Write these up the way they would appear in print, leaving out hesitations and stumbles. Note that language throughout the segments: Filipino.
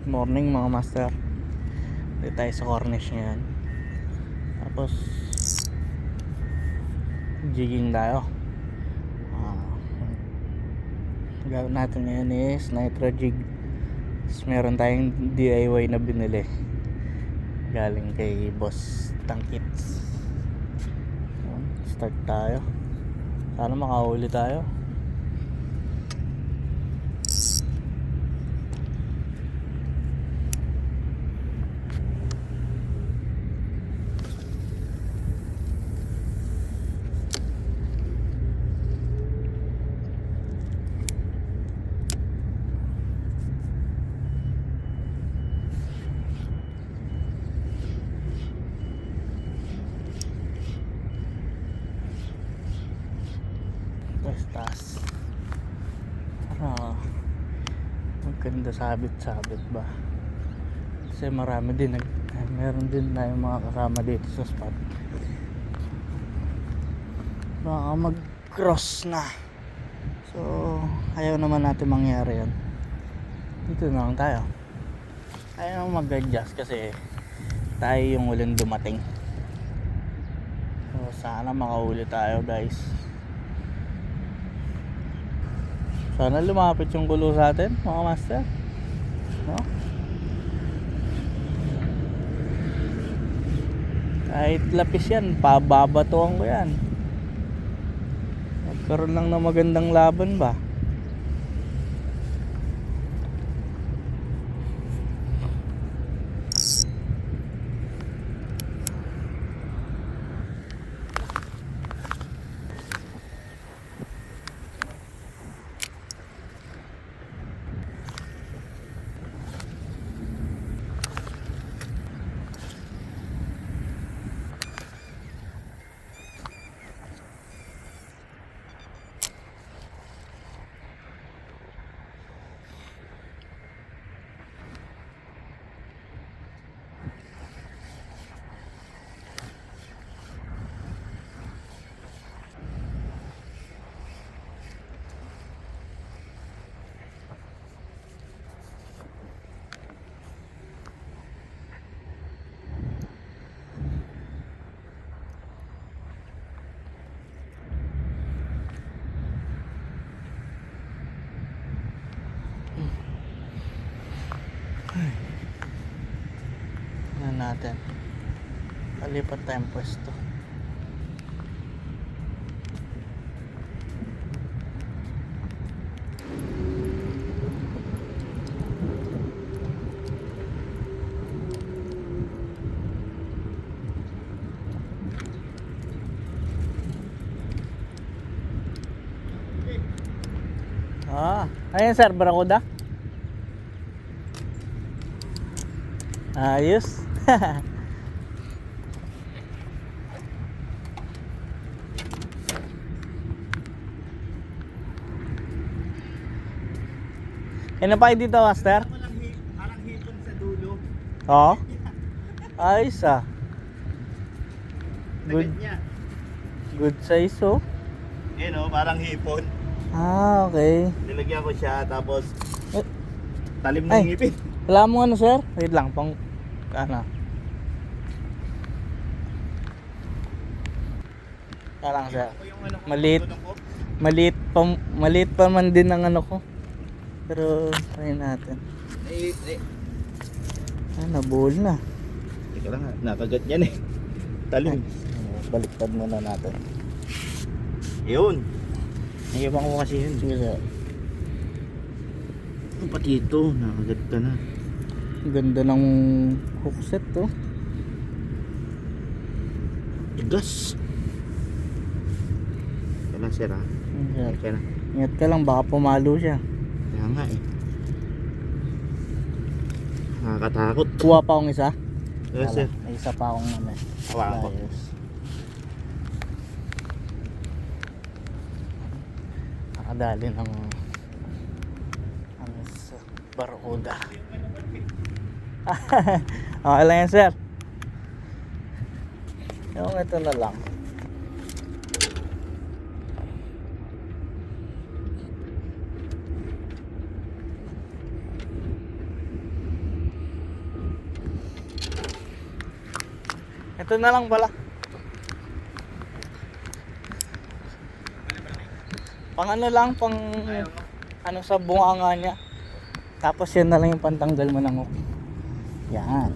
Good morning mga master. Dito tayo sa Cornish ngayon. Tapos jigging tayo. Gawin natin ngayon is nitro jig. Tapos meron tayong DIY na binili galing kay Boss Tangkits. Start tayo. Sana makahuli tayo. Taas. Maganda sabit-sabit ba? Kasi marami din meron din tayong mga kasama dito sa spot. Baka mag-cross na. So, ayaw naman natin mangyari yan. Dito na lang tayo. Ayaw naman mag-adjust kasi tayo yung uling dumating. So, sana makahuli tayo guys. Sana lumapit yung gulo sa atin mga master, no? Kahit lapis yan, pababatuan ko yan. Nagkaroon lang ng magandang laban ba? Ano natin? Palipat tayong pwesto. Ayan sir, Barakuda. Ayos. Ano pa dito, master? Parang hipon sa dulo. Oo. Ayos ah. Good. Tagad niya. Good size oh. Parang hipon. Okay. Nilagyan ko siya tapos Eh, talim ng ay. ngipin. Wala mo ano sir? Wait lang, pang ano. Kaya lang sir. Maliit. Maliit pa man din ang ano ko. Pero try natin. Nabuhol na. Teka lang ha, nakagat niyan eh. Talim. Baliktad muna natin. Yun. Naiwan ko kasi yun. Sige sir. Pati ito, nakagat ka na. Ganda ng hookset to. Tigas. Kaya lang sir ha. Sir, Kaya na. ingat ka lang, baka pumalo siya. Kaya nga eh. Nakakatakot. Kuha pa akong isa. Yes sir. May isa pa akong ano. Hawakan ko. Ayos. Nakadali ng sa Barakuda. Okay lang yan sir. Yung ito na lang. Ito na lang pala. Pang ano lang, pang ano sa bunganga niya. Tapos yan na lang yung pantanggal mo ng hook. Yan.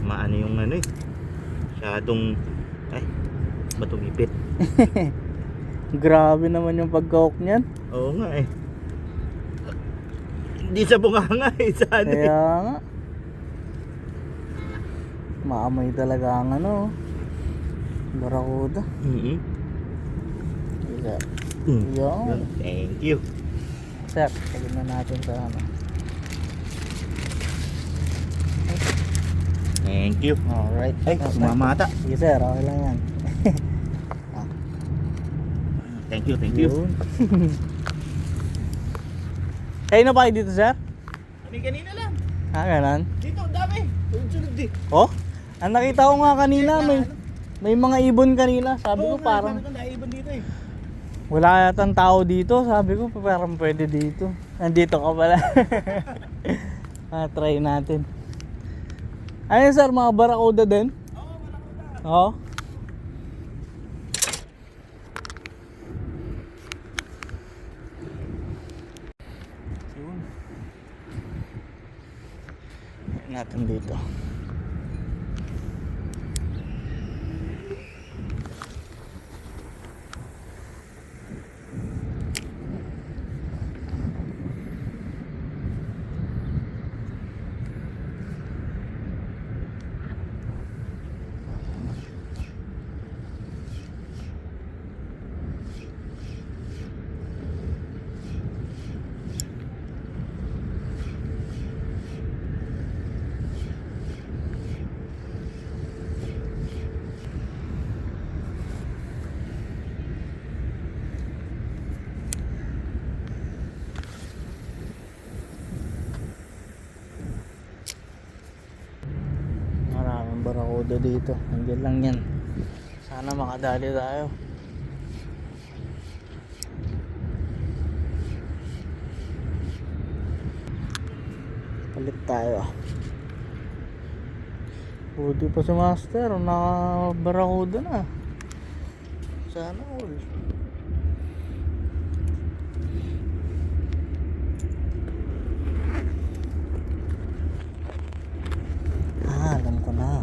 Maano yung ano eh. Masyadong, ay, matumipit. Grabe naman yung pagka-hook niyan. Oo nga eh. Hindi sa bunganga eh, sa ano eh. Kaya nga. Maamoy talaga ang ano. Barakuda. Mm-hmm. Yan. Yun. Thank you. Sir, tagin na natin sa ano. Thank you. Alright. Ay, sumamata. Sige sir, okay lang yan. Thank you, thank you. Yun. Kayo na ba kayo dito sir? Kami kanina lang. Ah, ganun. Dito, ang dami. Sunod din. Oh? Ang nakita ko nga kanina, may mga ibon kanina. Sabi ko parang naibon dito eh. wala yatang tao dito. Sabi ko parang pwede dito. Nandito ka pala. Try natin. Ayun sir, mga barakuda din? Oo, barakuda. Oo. Yun. Ayun natin dito. Maraming barakuda dito. Nandiyan lang yan. Sana makadali tayo. Palit tayo. Buti pa si Master. Nakabarakuda na. Sana all. Alam ko na.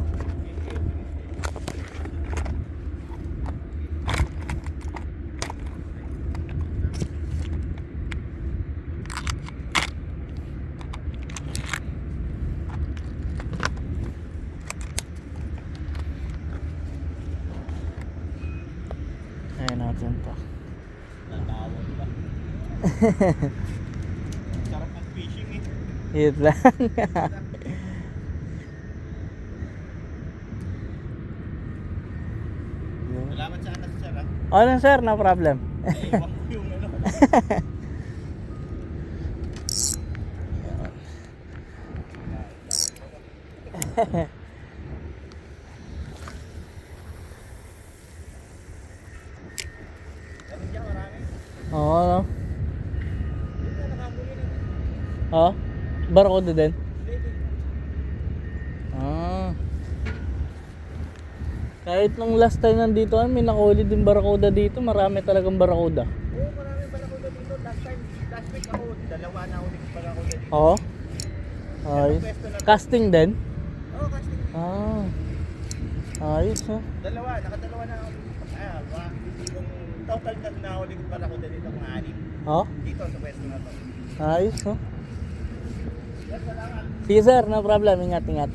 Ayan natin to. Natawag pa. Sarap mag-fishing eh. Hit lang. Salamat sa atas sir ha. Oh, no, sir, no problem. Iwan ko yung ano. Ganun dyan, marami. Oo, no? Dito, nakahuli rin. Oo? Barakuda din? Lady. Ah. Kahit nung last time nandito may nakahuli din barakuda dito. Marami talagang barakuda. Oo, marami barakuda dito. Last week ako, dalawa na ulit barakuda dito. Oo? Ayos. Casting din? Oo, casting. Ah. Ayos, ha? Nakadalawa na ako. Yung total na nahuli ko barakuda dito kung 6. Oo? Dito sa pwesto na to. Ayos, ha? Yes, salamat. Sige sir, no problem. Ingat, ingat.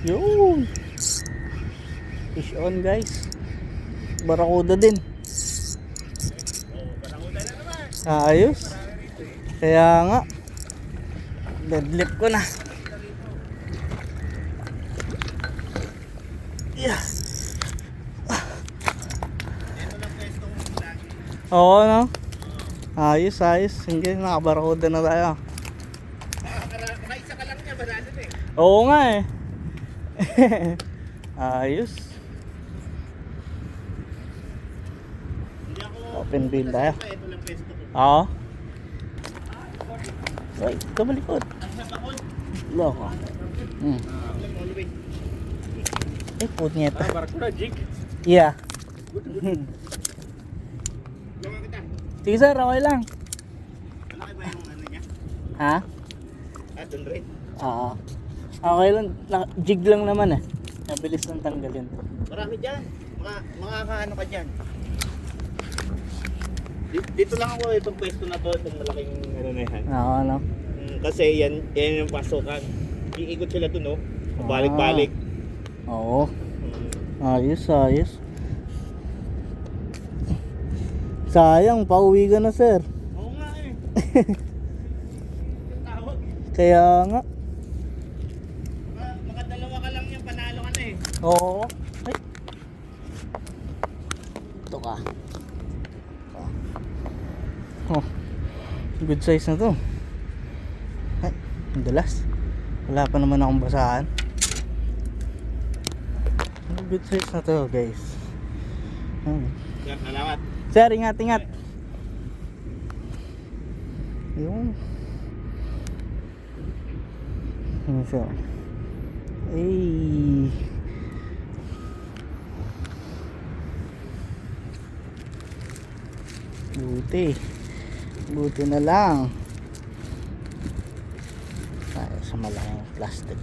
Yun. Fish on guys. Barakuda din. Barakuda na naman. Ayos. Kaya nga. Deadlift ko na. Yeah. Ito lang pwesto mo lagi. Oo, no? Ayos, ayos. Sige, nakabarakuda na tayo. Makaisa ka lang niya, banalo na eh. Oo nga eh. Ayos. Hindi ako... Open bill tayo. Ito lang pwesto ko. Oo. Ay, kamalikot. Ang sa bakod. Loko. Hmm. All the way. Eh, punyeta. Barakuda, jig. Yeah. Gawa kita. Sige sir, okay lang. Malaki ba yung ano niya? Ha? Doon rin. Oo. Okay lang. Jig lang naman eh. Mabilis lang tanggalin. Marami dyan. Makakaano ka dyan. Dito lang ako itong pwesto na to, itong malaking ano na yan. Oo, no? Kasi yan yung pasokan. Iikot sila dun, no? Balik-balik. Oo. Ayos, ayos. Sayang, pauwi ka na sir. Oo nga eh. Yung tawag. Kaya nga. Makadalawa ka lang yung panalo ka na eh. Oo. Ay. Ito ka. Oh. Good size na to. Ay, ang dulas. Wala pa naman akong basahan. Good size na to guys. Yan, salamat. Sir, ingat, ingat. Yung. Ano siya? Ay. Buti. Buti na lang. Tayo sa malaking plastic.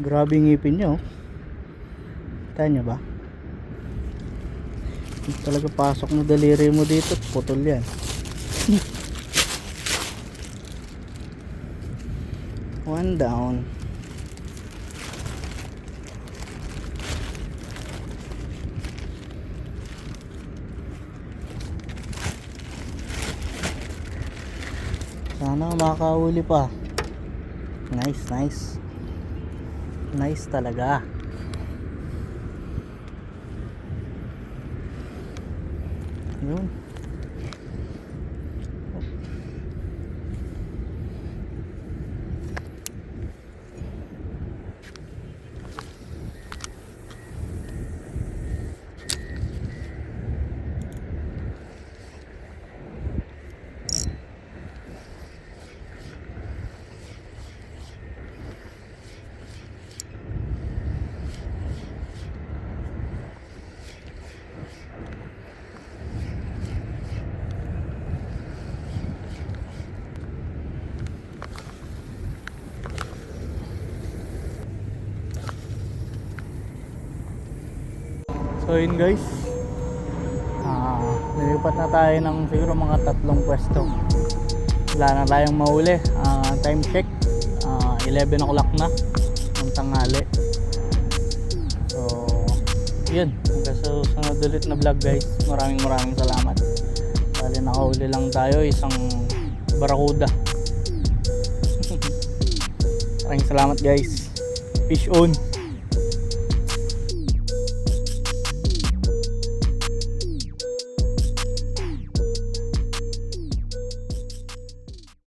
Grabe ngipin nyo. Tayo nyo ba? Hindi talaga pasok mo daliri mo dito. Putol yan. One down. Sana makakahuli pa. Nice, nice. Nice talaga. Yun. So yun guys, nilipat na tayo ng siguro mga 3 pwesto. Wala na tayong mahuli. Time check, 11 o'clock na ng tanghali. So yun, hanggang sa sunod ulit na vlog guys. Maraming salamat. Bali nakahuli lang tayo, isang barakuda. Maraming salamat guys. Fish on.